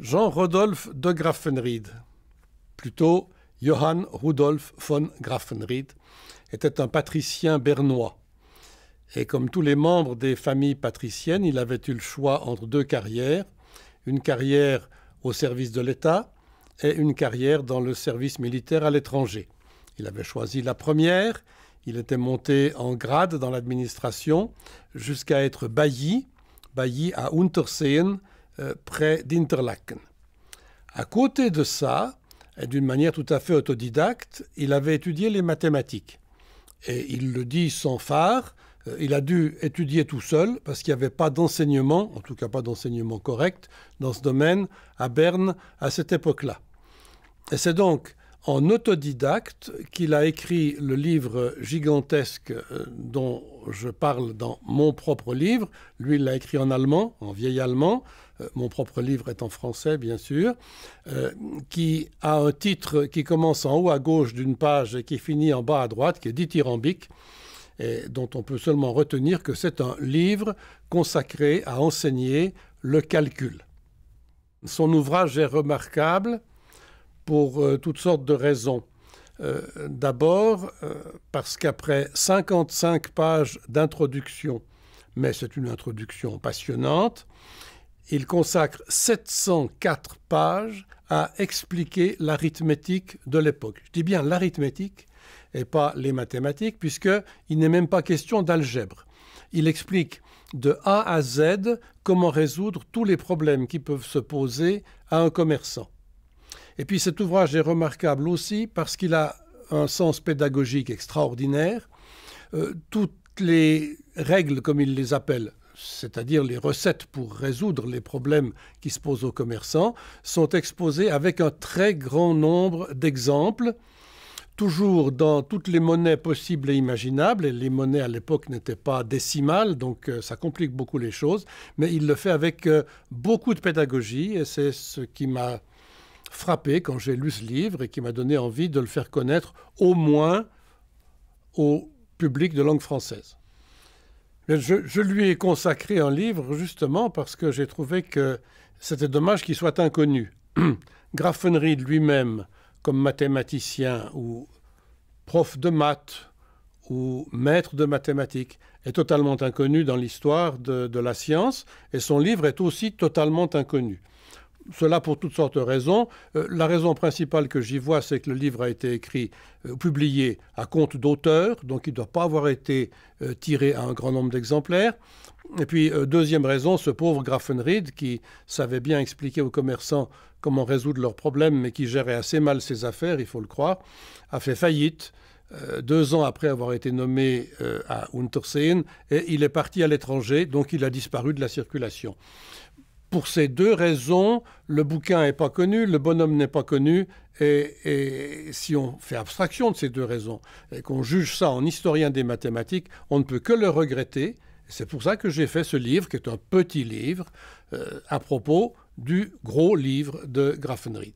Jean Rodolphe de Graffenried, plutôt Johann Rudolf von Graffenried, était un patricien bernois. Et comme tous les membres des familles patriciennes, il avait eu le choix entre deux carrières, une carrière au service de l'État et une carrière dans le service militaire à l'étranger. Il avait choisi la première, il était monté en grade dans l'administration jusqu'à être bailli à Unterseen, près d'Interlaken. À côté de ça, et d'une manière tout à fait autodidacte, il avait étudié les mathématiques. Et il le dit sans phare, il a dû étudier tout seul parce qu'il n'y avait pas d'enseignement, en tout cas pas d'enseignement correct, dans ce domaine à Berne à cette époque-là. Et c'est donc en autodidacte qu'il a écrit le livre gigantesque dont je parle dans mon propre livre. Lui, il l'a écrit en allemand, en vieil allemand. Mon propre livre est en français, bien sûr, qui a un titre qui commence en haut à gauche d'une page et qui finit en bas à droite, qui est dithyrambique, et dont on peut seulement retenir que c'est un livre consacré à enseigner le calcul. Son ouvrage est remarquable pour toutes sortes de raisons. D'abord, parce qu'après 55 pages d'introduction, mais c'est une introduction passionnante, il consacre 704 pages à expliquer l'arithmétique de l'époque. Je dis bien l'arithmétique et pas les mathématiques, puisqu'il n'est même pas question d'algèbre. Il explique de A à Z comment résoudre tous les problèmes qui peuvent se poser à un commerçant. Et puis cet ouvrage est remarquable aussi parce qu'il a un sens pédagogique extraordinaire. Toutes les règles, comme il les appelle, c'est-à-dire les recettes pour résoudre les problèmes qui se posent aux commerçants, sont exposées avec un très grand nombre d'exemples, toujours dans toutes les monnaies possibles et imaginables. Et les monnaies à l'époque n'étaient pas décimales, donc ça complique beaucoup les choses. Mais il le fait avec beaucoup de pédagogie et c'est ce qui m'a frappé quand j'ai lu ce livre et qui m'a donné envie de le faire connaître au moins au public de langue française. Je lui ai consacré un livre justement parce que j'ai trouvé que c'était dommage qu'il soit inconnu. Graffenried lui-même, comme mathématicien ou prof de maths ou maître de mathématiques, est totalement inconnu dans l'histoire de la science et son livre est aussi totalement inconnu. Cela pour toutes sortes de raisons. La raison principale que j'y vois, c'est que le livre a été publié à compte d'auteur, donc il ne doit pas avoir été tiré à un grand nombre d'exemplaires. Et puis, deuxième raison, ce pauvre Graffenried, qui savait bien expliquer aux commerçants comment résoudre leurs problèmes, mais qui gérait assez mal ses affaires, il faut le croire, a fait faillite 2 ans après avoir été nommé à Unterseen, et il est parti à l'étranger, donc il a disparu de la circulation. Pour ces deux raisons, le bouquin n'est pas connu, le bonhomme n'est pas connu, et si on fait abstraction de ces deux raisons et qu'on juge ça en historien des mathématiques, on ne peut que le regretter. C'est pour ça que j'ai fait ce livre, qui est un petit livre, à propos du gros livre de Graffenried.